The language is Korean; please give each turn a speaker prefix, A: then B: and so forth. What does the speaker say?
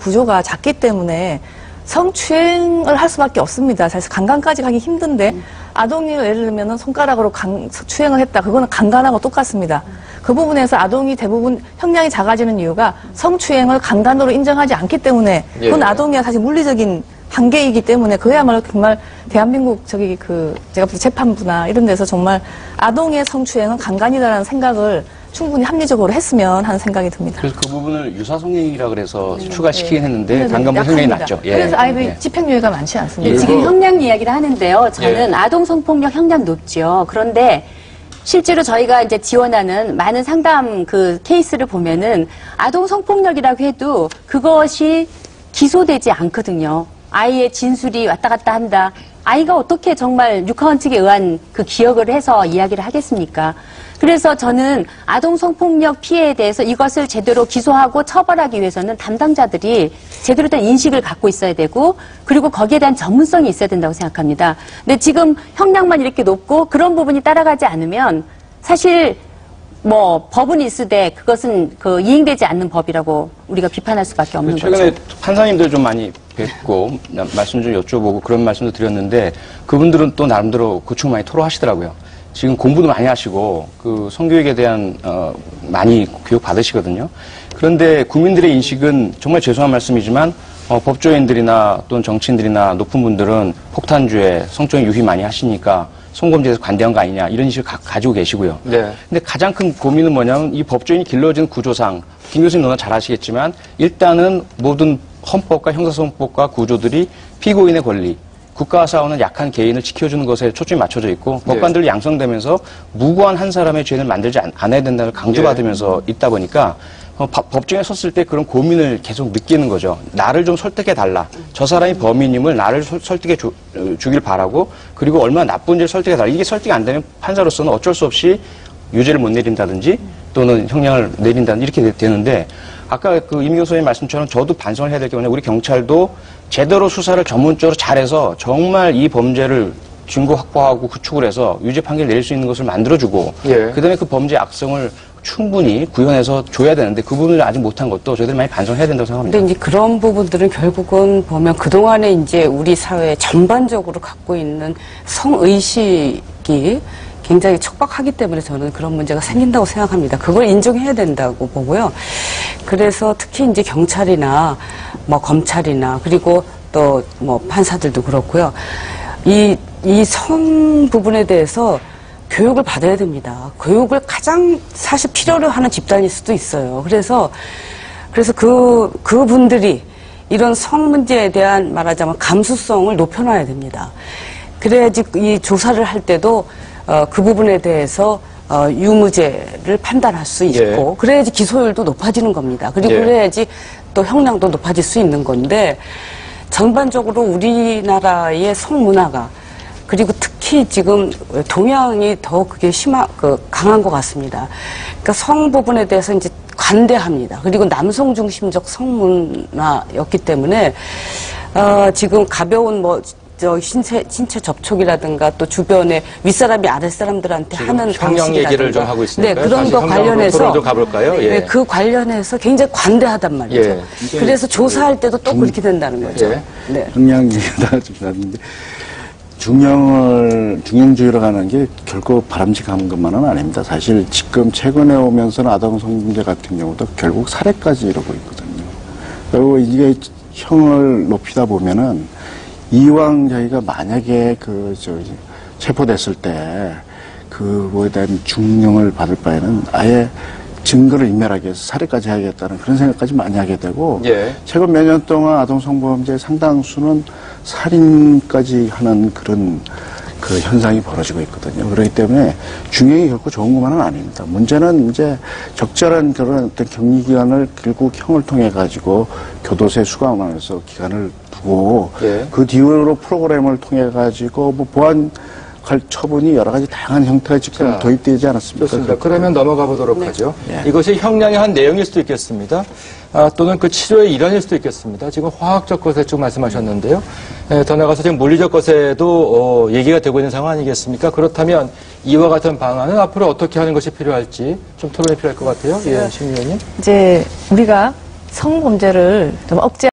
A: 구조가 작기 때문에 성추행을 할 수밖에 없습니다. 사실 강간까지 가기 힘든데 아동이 예를 들면 손가락으로 추행을 했다. 그거는 강간하고 똑같습니다. 그 부분에서 아동이 대부분 형량이 작아지는 이유가 성추행을 강간으로 인정하지 않기 때문에 그건 아동이야 사실 물리적인 한계이기 때문에 그야말로 정말 대한민국 제가 볼 때 재판부나 이런 데서 정말 아동의 성추행은 강간이다라는 생각을 충분히 합리적으로 했으면 하는 생각이 듭니다.
B: 그래서 그 부분을 유사성행위라 그래서 추가시키긴 했는데 강간보다 형량이 낮죠.
A: 그래서 아이들이 집행유예가 많지 않습니다.
C: 지금 형량 이야기를 하는데요. 저는 아동 성폭력 형량 높죠. 그런데 실제로 저희가 이제 지원하는 많은 상담 그 케이스를 보면은 아동 성폭력이라고 해도 그것이 기소되지 않거든요. 아이의 진술이 왔다 갔다 한다. 아이가 어떻게 정말 육하원 측에 의한 그 기억을 해서 이야기를 하겠습니까? 그래서 저는 아동 성폭력 피해에 대해서 이것을 제대로 기소하고 처벌하기 위해서는 담당자들이 제대로 된 인식을 갖고 있어야 되고 그리고 거기에 대한 전문성이 있어야 된다고 생각합니다. 근데 지금 형량만 이렇게 높고 그런 부분이 따라가지 않으면 사실 뭐 법은 있으되 그것은 그 이행되지 않는 법이라고 우리가 비판할 수밖에 없는 거죠.
B: 최근에 판사님들 좀 많이 뵙고 말씀 좀 여쭤보고 그런 말씀도 드렸는데 그분들은 또 나름대로 고충 많이 토로하시더라고요. 지금 공부도 많이 하시고 그 성교육에 대한 많이 교육 받으시거든요. 그런데 국민들의 인식은 정말 죄송한 말씀이지만 법조인들이나 또는 정치인들이나 높은 분들은 폭탄주에 성적인 유희 많이 하시니까 성범죄에서 관대한 거 아니냐 이런 인식을 가지고 계시고요. 네. 근데 가장 큰 고민은 뭐냐면 이 법조인이 길러진 구조상 김 교수님 너나 잘 아시겠지만 일단은 모든 헌법과 형사소송법과 구조들이 피고인의 권리 국가와 싸우는 약한 개인을 지켜주는 것에 초점이 맞춰져 있고 법관들이 양성되면서 무고한 한 사람의 죄를 만들지 않아야 된다는 강조받으면서 있다 보니까 법정에 섰을 때 그런 고민을 계속 느끼는 거죠. 나를 좀 설득해달라. 저 사람이 범인임을 나를 설득해 주길 바라고 그리고 얼마나 나쁜지를 설득해달라. 이게 설득이 안 되면 판사로서는 어쩔 수 없이 유죄를 못 내린다든지 또는 형량을 내린다든지 이렇게 되는데 아까 그 이민경 소장님 말씀처럼 저도 반성을 해야 될 게 뭐냐면 우리 경찰도 제대로 수사를 전문적으로 잘해서 정말 이 범죄를 증거 확보하고 구축을 해서 유죄 판결 내릴 수 있는 것을 만들어주고 그다음에 그 범죄 악성을 충분히 구현해서 줘야 되는데 그 부분을 아직 못한 것도 저희들이 많이 반성해야 된다고 생각합니다.
D: 근데 이제 그런 부분들은 결국은 보면 그동안에 이제 우리 사회 전반적으로 갖고 있는 성의식이 굉장히 척박하기 때문에 저는 그런 문제가 생긴다고 생각합니다. 그걸 인정해야 된다고 보고요. 그래서 특히 이제 경찰이나 뭐 검찰이나 그리고 또 뭐 판사들도 그렇고요. 이 성 부분에 대해서 교육을 받아야 됩니다. 교육을 가장 사실 필요로 하는 집단일 수도 있어요. 그래서 그분들이 이런 성 문제에 대한 말하자면 감수성을 높여놔야 됩니다. 그래야지 이 조사를 할 때도 그 부분에 대해서 유무죄를 판단할 수 있고 그래야지 기소율도 높아지는 겁니다. 그리고 그래야지 또 형량도 높아질 수 있는 건데 전반적으로 우리나라의 성문화가 그리고 특히 지금 동양이 더 그게 강한 것 같습니다. 그러니까 성 부분에 대해서 이제 관대합니다. 그리고 남성 중심적 성문화였기 때문에 지금 가벼운 신체 접촉이라든가 또 주변에 윗사람이 아랫사람들한테 하는
B: 형량 얘기를 좀 하고 있으니까
D: 네, 그런 거 관련해서
B: 좀 가볼까요?
D: 네, 그 관련해서 굉장히 관대하단 말이죠. 그래서 조사할 때도 또 그렇게 된다는 거죠.
E: 네. 형량 얘기가 좀 나는데 중형주의로 가는 게 결코 바람직한 것만은 아닙니다. 사실 지금 최근에 오면서는 아동 성범죄 같은 경우도 결국 살해까지 이러고 있거든요. 그리고 이게 형을 높이다 보면은 이왕 저희가 만약에 체포됐을 때 그거에 대한 중형을 받을 바에는 아예 증거를 인멸하기 위해서 살해까지 해야겠다는 그런 생각까지 많이 하게 되고 최근 몇 년 동안 아동 성범죄 상당수는 살인까지 하는 그런 그 현상이 벌어지고 있거든요. 그렇기 때문에 중형이 결코 좋은 것만은 아닙니다. 문제는 이제 적절한 그런 어떤 격리 기간을 결국 형을 통해 가지고 교도소에 수감하면서 기간을 두고 그 뒤로 프로그램을 통해 가지고 뭐 보안 처분이 여러 가지 다양한 형태가 지금 도입되지 않았습니까?
F: 좋습니다. 그러면 넘어가 보도록 하죠. 이것이 형량의 한 내용일 수도 있겠습니다. 또는 그 치료의 일환일 수도 있겠습니다. 지금 화학적 것에 쭉 말씀하셨는데요. 더 나아가서 지금 물리적 것에도 얘기가 되고 있는 상황 아니겠습니까? 그렇다면 이와 같은 방안은 앞으로 어떻게 하는 것이 필요할지 좀 토론이 필요할 것 같아요. 심 의원님.
A: 이제 우리가 성범죄를 좀 억제